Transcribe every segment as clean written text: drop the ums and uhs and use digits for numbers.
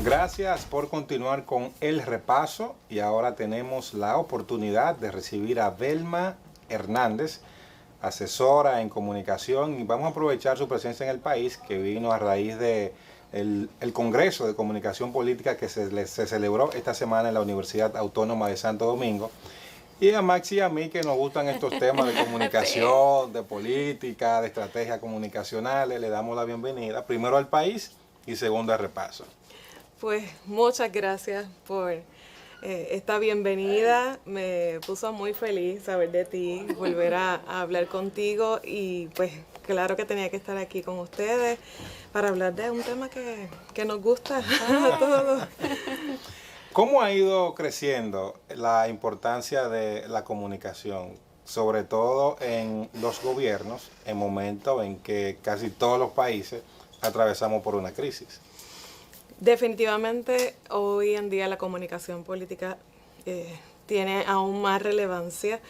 Gracias por continuar con el repaso y ahora tenemos la oportunidad de recibir a Velma Hernández, asesora en comunicación, y vamos a aprovechar su presencia en el país, que vino a raíz de el Congreso de Comunicación Política que se celebró esta semana en la Universidad Autónoma de Santo Domingo. Y a Maxi y a mí, que nos gustan estos temas de comunicación, de política, de estrategias comunicacionales, le damos la bienvenida primero al país y segundo al repaso. Pues muchas gracias por esta bienvenida. Me puso muy feliz saber de ti, volver a hablar contigo, y pues claro que tenía que estar aquí con ustedes para hablar de un tema que nos gusta a todos. ¿Cómo ha ido creciendo la importancia de la comunicación, sobre todo en los gobiernos, en momentos en que casi todos los países atravesamos por una crisis? Definitivamente hoy en día la comunicación política tiene aún más relevancia,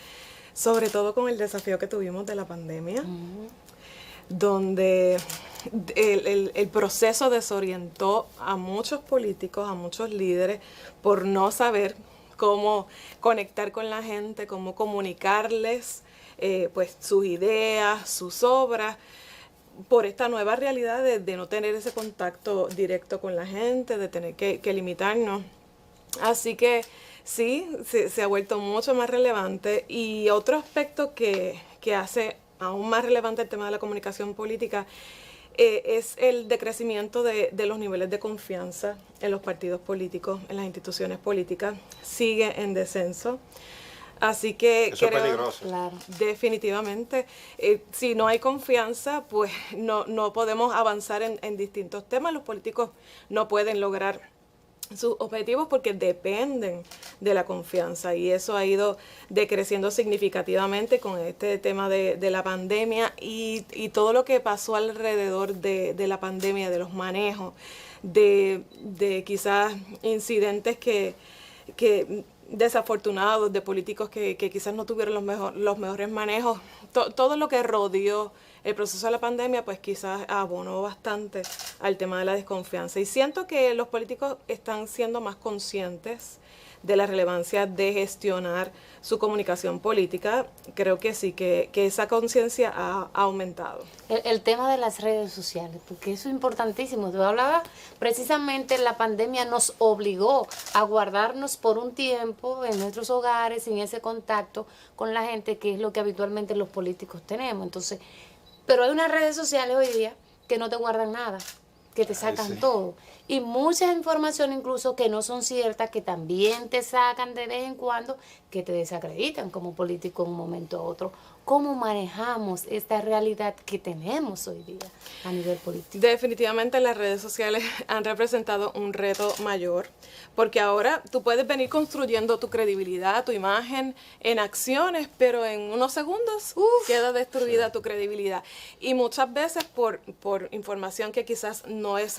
sobre todo con el desafío que tuvimos de la pandemia, donde el proceso desorientó a muchos políticos, a muchos líderes, por no saber cómo conectar con la gente, cómo comunicarles pues sus ideas, sus obras, por esta nueva realidad de no tener ese contacto directo con la gente, de tener que limitarnos. Así que sí, se ha vuelto mucho más relevante. Y otro aspecto que hace aún más relevante el tema de la comunicación política es el decrecimiento de los niveles de confianza en los partidos políticos, en las instituciones políticas. Sigue en descenso. Así que eso creo, es peligroso. claro, definitivamente, si no hay confianza, pues no podemos avanzar en distintos temas. Los políticos no pueden lograr sus objetivos porque dependen de la confianza, y eso ha ido decreciendo significativamente con este tema de la pandemia y todo lo que pasó alrededor de la pandemia, de los manejos, de quizás incidentes que desafortunados, de políticos que quizás no tuvieron los mejores manejos. Todo lo que rodeó el proceso de la pandemia pues quizás abonó bastante al tema de la desconfianza, y siento que los políticos están siendo más conscientes de la relevancia de gestionar su comunicación política. Creo que sí, que esa conciencia ha aumentado. El tema de las redes sociales, porque eso es importantísimo. Tú hablabas, precisamente la pandemia nos obligó a guardarnos por un tiempo en nuestros hogares, sin ese contacto con la gente, que es lo que habitualmente los políticos tenemos. Entonces, pero hay unas redes sociales hoy día que no te guardan nada, que te sacan todo. Y muchas informaciones incluso que no son ciertas, que también te sacan de vez en cuando, que te desacreditan como político en un momento u otro. ¿Cómo manejamos esta realidad que tenemos hoy día a nivel político? Definitivamente las redes sociales han representado un reto mayor, porque ahora tú puedes venir construyendo tu credibilidad, tu imagen en acciones, pero en unos segundos queda destruida tu credibilidad. Y muchas veces por información que quizás no es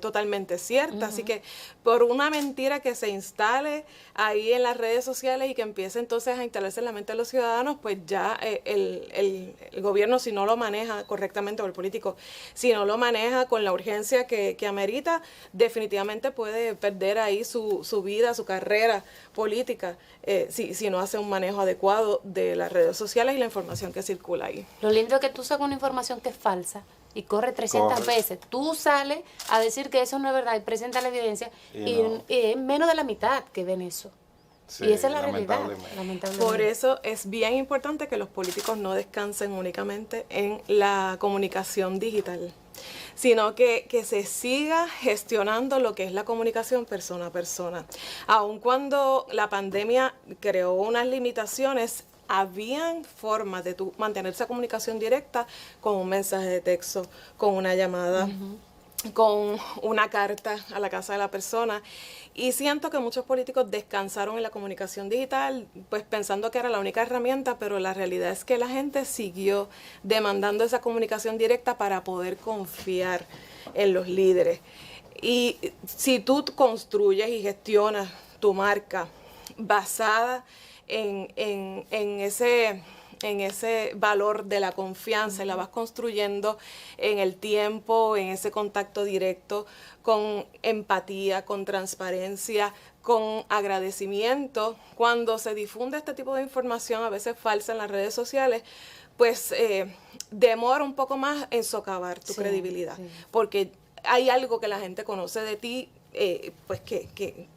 totalmente cierta. Así que por una mentira que se instale ahí en las redes sociales y que empiece entonces a instalarse en la mente de los ciudadanos, pues ya el gobierno, si no lo maneja correctamente, o el político, si no lo maneja con la urgencia que amerita, definitivamente puede perder ahí su vida, su carrera política, si no hace un manejo adecuado de las redes sociales y la información que circula ahí. Lo lindo es que tú sacas una información que es falsa y corre 300 veces. Tú sales a decir que eso no es verdad y presenta la evidencia, y es menos de la mitad que ven eso. Sí, y esa es la realidad, lamentablemente. Por eso es bien importante que los políticos no descansen únicamente en la comunicación digital, sino que se siga gestionando lo que es la comunicación persona a persona. Aun cuando la pandemia creó unas limitaciones, habían formas de tú mantener esa comunicación directa con un mensaje de texto, con una llamada, con una carta a la casa de la persona. Y siento que muchos políticos descansaron en la comunicación digital, pues pensando que era la única herramienta, pero la realidad es que la gente siguió demandando esa comunicación directa para poder confiar en los líderes. Y si tú construyes y gestionas tu marca basada en en ese valor de la confianza y la vas construyendo en el tiempo, en ese contacto directo, con empatía, con transparencia, con agradecimiento. Cuando se difunde este tipo de información, a veces falsa en las redes sociales, pues demora un poco más en socavar tu credibilidad, porque hay algo que la gente conoce de ti, pues que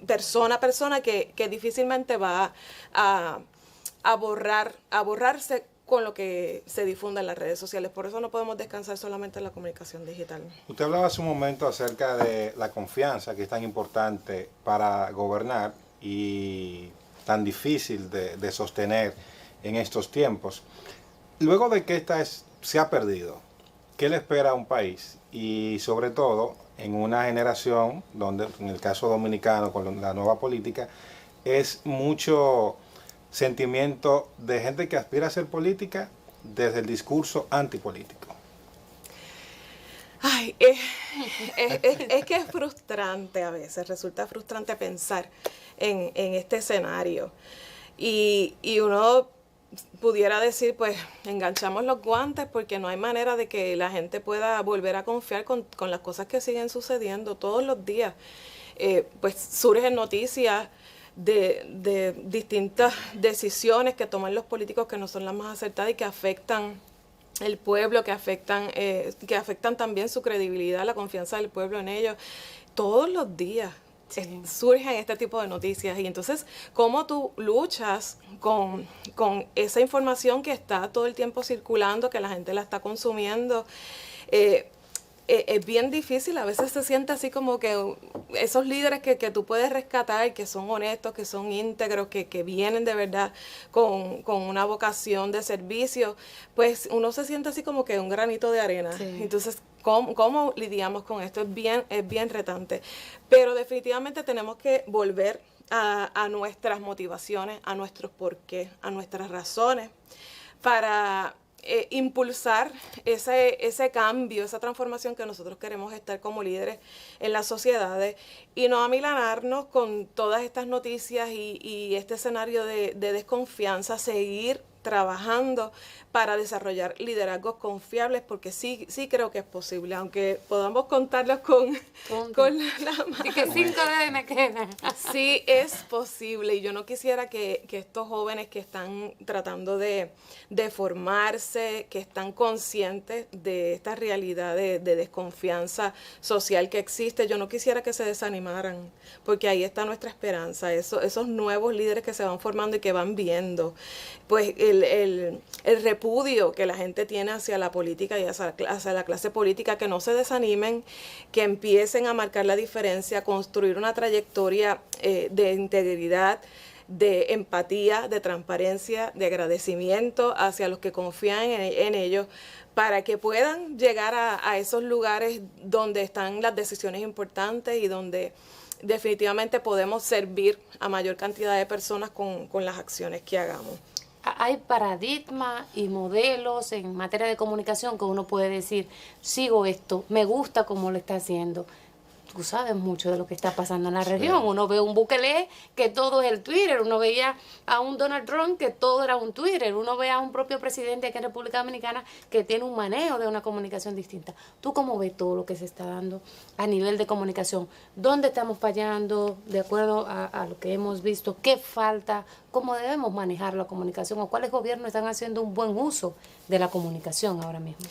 persona a persona, que difícilmente va a borrarse con lo que se difunde en las redes sociales. Por eso no podemos descansar solamente en la comunicación digital. Usted hablaba hace un momento acerca de la confianza, que es tan importante para gobernar y tan difícil de sostener en estos tiempos. Luego de que se ha perdido, ¿qué le espera a un país? Y sobre todo en una generación donde, en el caso dominicano, con la nueva política, es mucho sentimiento de gente que aspira a ser política desde el discurso antipolítico. Ay, es que es frustrante a veces, resulta frustrante pensar en este escenario. Y uno pudiera decir, pues, enganchamos los guantes porque no hay manera de que la gente pueda volver a confiar con las cosas que siguen sucediendo todos los días. Pues surgen noticias de distintas decisiones que toman los políticos que no son las más acertadas y que afectan el pueblo, que afectan también su credibilidad, la confianza del pueblo en ellos. Todos los días surgen este tipo de noticias. Y entonces, ¿cómo tú luchas con esa información que está todo el tiempo circulando, que la gente la está consumiendo? Es bien difícil, a veces se siente así como que esos líderes que tú puedes rescatar, que son honestos, que son íntegros, que vienen de verdad con una vocación de servicio, pues uno se siente así como que un granito de arena. Entonces, ¿cómo lidiamos con esto? Es bien retante. Pero definitivamente tenemos que volver a nuestras motivaciones, a nuestros porqués, a nuestras razones, para impulsar ese cambio, esa transformación que nosotros queremos estar como líderes en las sociedades, y no amilanarnos con todas estas noticias y este escenario de desconfianza, seguir trabajando para desarrollar liderazgos confiables, porque sí creo que es posible, aunque podamos contarlos con la mano. Y que 5 dedos me quedan. Sí es posible, y yo no quisiera que estos jóvenes que están tratando de formarse, que están conscientes de esta realidad de desconfianza social que existe, yo no quisiera que se desanimaran, porque ahí está nuestra esperanza, esos nuevos líderes que se van formando y que van viendo, pues el repudio que la gente tiene hacia la política y hacia la clase política, que no se desanimen, que empiecen a marcar la diferencia, a construir una trayectoria de integridad, de empatía, de transparencia, de agradecimiento hacia los que confían en ellos, para que puedan llegar a esos lugares donde están las decisiones importantes y donde definitivamente podemos servir a mayor cantidad de personas con las acciones que hagamos. Hay paradigmas y modelos en materia de comunicación que uno puede decir, sigo esto, me gusta cómo lo está haciendo. Tú sabes mucho de lo que está pasando en la región. Uno ve un Bukele que todo es el Twitter, uno veía a un Donald Trump que todo era un Twitter, uno ve a un propio presidente aquí en República Dominicana que tiene un manejo de una comunicación distinta. ¿Tú cómo ves todo lo que se está dando a nivel de comunicación? ¿Dónde estamos fallando de acuerdo a lo que hemos visto? ¿Qué falta? ¿Cómo debemos manejar la comunicación? ¿O cuáles gobiernos están haciendo un buen uso de la comunicación ahora mismo?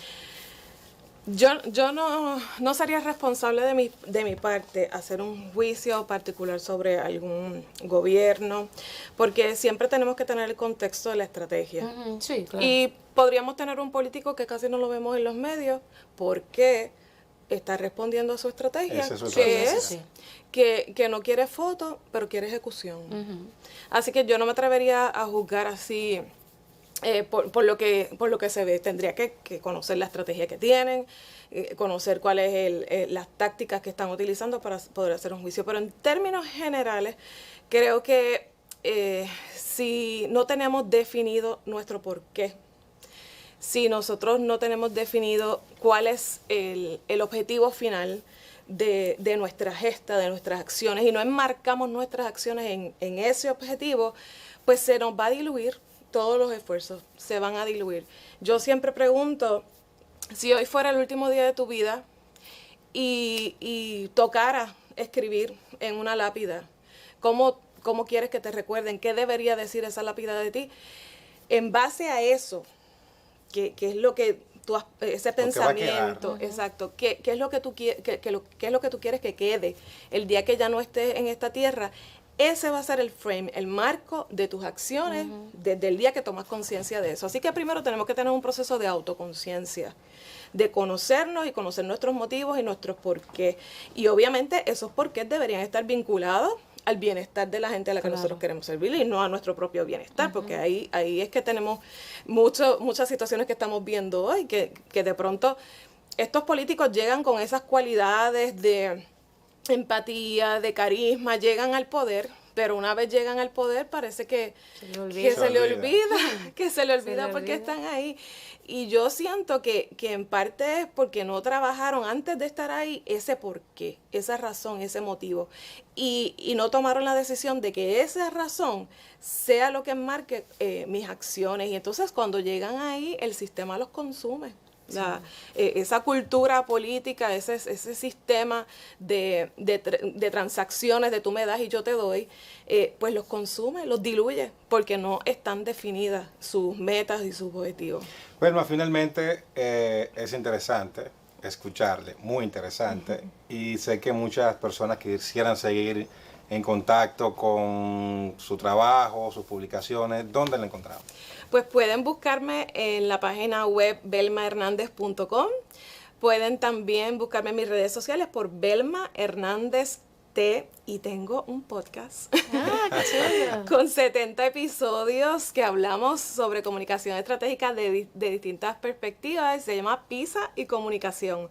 Yo no sería responsable de mi parte hacer un juicio particular sobre algún gobierno, porque siempre tenemos que tener el contexto de la estrategia. Sí, claro. Y podríamos tener un político que casi no lo vemos en los medios porque está respondiendo a su estrategia, que no quiere fotos, pero quiere ejecución. Así que yo no me atrevería a juzgar así. Por lo que se ve, tendría que conocer la estrategia que tienen, conocer cuáles las tácticas que están utilizando para poder hacer un juicio. Pero en términos generales, creo que si no tenemos definido nuestro porqué, si nosotros no tenemos definido cuál es el objetivo final de nuestra gesta, de nuestras acciones, y no enmarcamos nuestras acciones en ese objetivo, pues se nos va a diluir todos los esfuerzos se van a diluir. Yo siempre pregunto, si hoy fuera el último día de tu vida y tocara escribir en una lápida, ¿cómo quieres que te recuerden? ¿Qué debería decir esa lápida de ti? En base a eso, que es lo que ese pensamiento, exacto, ¿qué es lo que tú qué es lo que tú quieres que quede el día que ya no estés en esta tierra? Ese va a ser el frame, el marco de tus acciones desde el día que tomas conciencia de eso. Así que primero tenemos que tener un proceso de autoconciencia, de conocernos y conocer nuestros motivos y nuestros porqués. Y obviamente esos porqués deberían estar vinculados al bienestar de la gente a la que nosotros queremos servir y no a nuestro propio bienestar, porque ahí es que tenemos muchas situaciones que estamos viendo hoy, que de pronto estos políticos llegan con esas cualidades de empatía, de carisma, llegan al poder, pero una vez llegan al poder parece que se le olvida porque están ahí. Y yo siento que en parte es porque no trabajaron antes de estar ahí ese porqué, esa razón, ese motivo. Y no tomaron la decisión de que esa razón sea lo que marque mis acciones. Y entonces cuando llegan ahí, el sistema los consume. Esa cultura política, ese sistema de transacciones de tú me das y yo te doy, pues los consume, los diluye, porque no están definidas sus metas y sus objetivos. Bueno, finalmente es interesante escucharle, muy interesante, y sé que muchas personas quisieran seguir en contacto con su trabajo, sus publicaciones. ¿Dónde la encontramos? Pues pueden buscarme en la página web belmahernandez.com. Pueden también buscarme en mis redes sociales por Belma Hernández T. Y tengo un podcast con 70 episodios que hablamos sobre comunicación estratégica de distintas perspectivas. Se llama Pisa y Comunicación.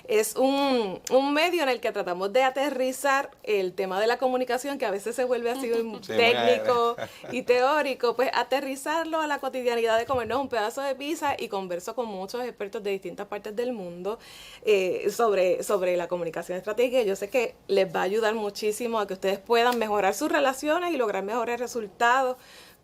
Es un medio en el que tratamos de aterrizar el tema de la comunicación, que a veces se vuelve así técnico y teórico, pues aterrizarlo a la cotidianidad de comernos un pedazo de pizza, y converso con muchos expertos de distintas partes del mundo sobre la comunicación estratégica. Yo sé que les va a ayudar muchísimo a que ustedes puedan mejorar sus relaciones y lograr mejores resultados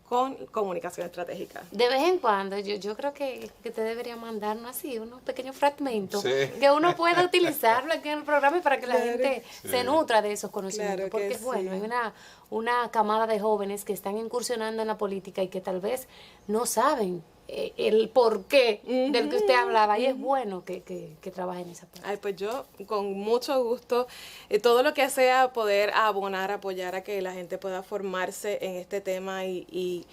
con comunicación estratégica. De vez en cuando, yo creo que te debería mandarnos así unos pequeños fragmentos que uno pueda utilizarlo aquí en el programa y para que la gente se nutra de esos conocimientos. Porque es bueno, hay una camada de jóvenes que están incursionando en la política y que tal vez no saben el porqué del que usted hablaba, y es bueno que trabajen en esa parte. Ay, pues yo con mucho gusto, todo lo que sea poder abonar, apoyar a que la gente pueda formarse en este tema y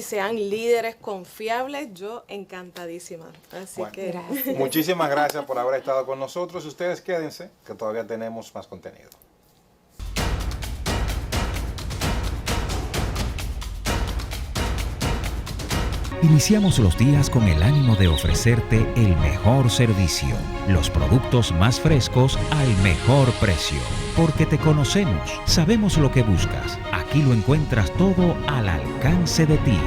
sean líderes confiables, yo encantadísima. Así que gracias. Muchísimas gracias por haber estado con nosotros. Ustedes quédense, que todavía tenemos más contenido. Iniciamos los días con el ánimo de ofrecerte el mejor servicio, los productos más frescos al mejor precio. Porque te conocemos, sabemos lo que buscas. Aquí lo encuentras todo al alcance de ti.